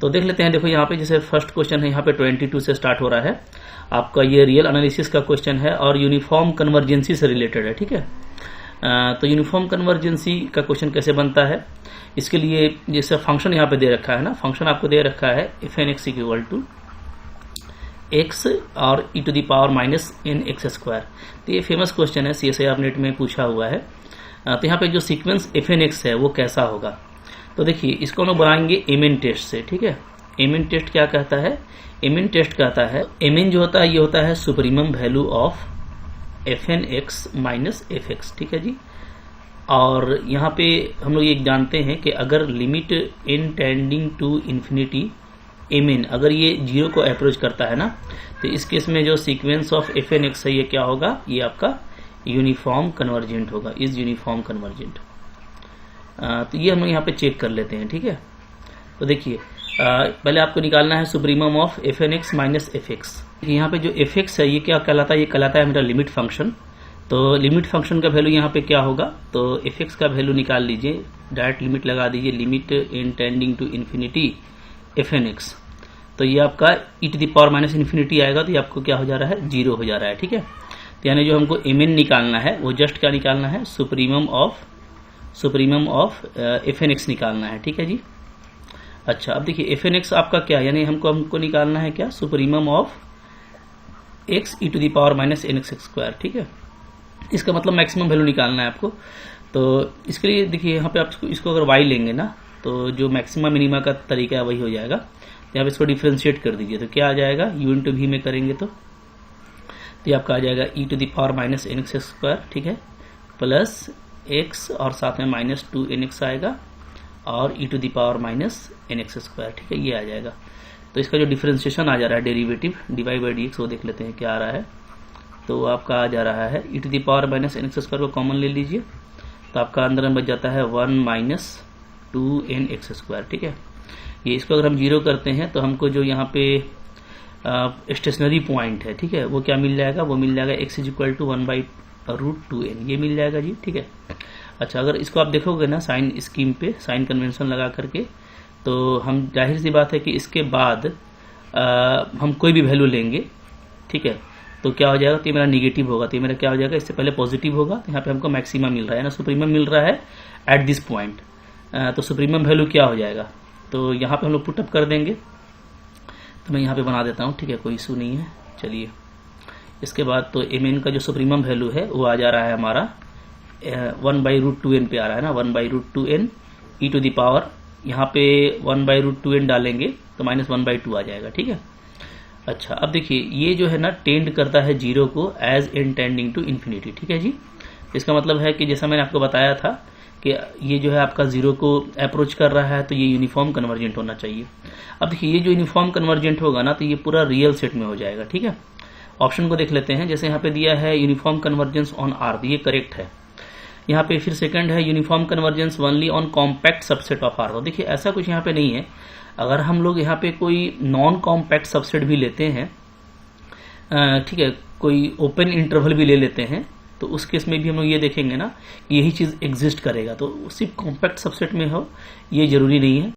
तो देख लेते हैं। देखो यहाँ पे जैसे फर्स्ट क्वेश्चन है, यहाँ पे 22 से स्टार्ट हो रहा है आपका, ये रियल एनालिसिस का क्वेश्चन है और यूनिफॉर्म कन्वर्जेंसी से रिलेटेड है, ठीक है। तो यूनिफॉर्म कन्वर्जेंसी का क्वेश्चन कैसे बनता है, इसके लिए जैसे फंक्शन यहाँ पे दे रखा है ना, फंक्शन आपको दे रखा है fn(x) इक्वल टू x और e⁻⁻nx²। तो ये फेमस क्वेश्चन है, CSIR नेट में पूछा हुआ है। तो यहाँ पे जो सीक्वेंस fn(x) है वो कैसा होगा, तो देखिए इसको हम लोग बनाएंगे mn टेस्ट से, ठीक है। mn टेस्ट क्या कहता है, mn टेस्ट कहता है mn जो होता है ये होता है supremum value of fn(x) minus fx, ठीक है जी। और यहाँ पे हम लोग ये जानते हैं कि अगर limit n tending to infinity mn अगर ये 0 को अप्रोच करता है ना, तो इस केस में जो सीक्वेंस ऑफ fn(x) है ये क्या होगा, ये आपका यूनिफॉर्म कन्वर्जेंट होगा, इज यूनिफॉर्म कन्वर्जेंट। तो ये हम यहाँ पे चेक कर लेते हैं, ठीक है। तो देखिए पहले आपको निकालना है supremum of fn(x) minus fx। यहाँ पे जो fx है ये क्या कहलाता है, ये कहलाता है मेरा लिमिट फंक्शन। तो लिमिट फंक्शन का वैल्यू यहाँ पे क्या होगा, तो fx का वैल्यू निकाल लीजिए, डायरेक्ट लिमिट लगा दीजिए, limit n tending to infinity fn(x), तो ये आपका e⁻⁻∞ आएगा, तो ये आपको क्या हो जा रहा है, 0 हो जा रहा है, ठीक है। तो यानी जो हमको mn निकालना है वो जस्ट क्या निकालना है, सुप्रीमम ऑफ fn(x) निकालना है, ठीक है जी। अच्छा अब देखिए fn(x) आपका क्या, यानी हमको निकालना है क्या, सुप्रीमम ऑफ x e⁻⁻nx², ठीक है। इसका मतलब मैक्सिमम वैल्यू निकालना है आपको। तो इसके लिए देखिए यहाँ पे आप इसको अगर y लेंगे ना, तो जो मैक्सिमा मिनिमा का तरीका है वही हो जाएगा। तो यहाँ पे इसको डिफ्रेंशिएट कर दीजिए, तो क्या आ जाएगा, u/v में करेंगे तो ये आपका आ जाएगा e⁻⁻nx², ठीक है, प्लस x और साथ में माइनस 2nx आएगा और e⁻⁻nx², ठीक है, ये आ जाएगा। तो इसका जो डिफरेंशिएशन आ जा रहा है डेरिवेटिव dy/dx, वो देख लेते हैं क्या आ रहा है। तो आपका आ जा रहा है e⁻⁻nx² को कॉमन ले लीजिए, तो आपका अंदर में बच जाता है 1 माइनस 2nx², ठीक है। ये इसको अगर हम 0 करते हैं तो हमको जो यहाँ पे स्टेशनरी पॉइंट है, ठीक है, वो क्या मिल जाएगा, वो मिल जाएगा x = 1/√2n, ये मिल जाएगा जी, ठीक है। अच्छा अगर इसको आप देखोगे ना साइन स्कीम पे, साइन कन्वेंशन लगा करके, तो हम जाहिर सी बात है कि इसके बाद हम कोई भी वैल्यू लेंगे, ठीक है, तो क्या हो जाएगा, तो ये मेरा निगेटिव होगा, तो ये मेरा क्या हो जाएगा, इससे पहले पॉजिटिव होगा। तो यहाँ पे हमको मैक्सिमम मिल रहा है ना, सुप्रीमम मिल रहा है एट दिस पॉइंट। तो सुप्रीमम वैल्यू क्या हो जाएगा, तो यहाँ पे हम लोग पुटअप कर देंगे। तो मैं यहाँ पे बना देता हूँ, ठीक है, कोई इशू नहीं है। चलिए इसके बाद तो mn का जो सुप्रीमम वैल्यू है वो आ जा रहा है हमारा 1/√2n पे आ रहा है ना, 1/√2n e⁻, यहाँ पे 1/√2n डालेंगे तो -1/2 आ जाएगा, ठीक है। अच्छा अब देखिए ये जो है ना टेंड करता है 0 को as n tending to infinity, ठीक है जी। इसका मतलब है कि जैसा मैंने आपको बताया था कि ये जो है आपका 0 को अप्रोच कर रहा है, तो ये यूनिफॉर्म कन्वर्जेंट होना चाहिए। अब देखिए ये जो यूनिफॉर्म कन्वर्जेंट होगा ना, तो ये पूरा रियल सेट में हो जाएगा, ठीक है। ऑप्शन को देख लेते हैं, जैसे यहाँ पे दिया है यूनिफॉर्म कन्वर्जेंस ऑन R, ये करेक्ट है। यहाँ पे फिर सेकंड है uniform convergence only on compact subset of R। तो देखिए ऐसा कुछ यहाँ पे नहीं है। अगर हम लोग यहाँ पे कोई नॉन कॉम्पैक्ट सबसेट भी लेते हैं, ठीक है, कोई ओपन इंटरवल भी ले लेते हैं, तो उस केस में भी हम लोग ये देखेंगे ना कि यही चीज एग्जिस्ट करेगा। तो सिर्फ कॉम्पैक्ट सबसेट में हो ये जरूरी नहीं है।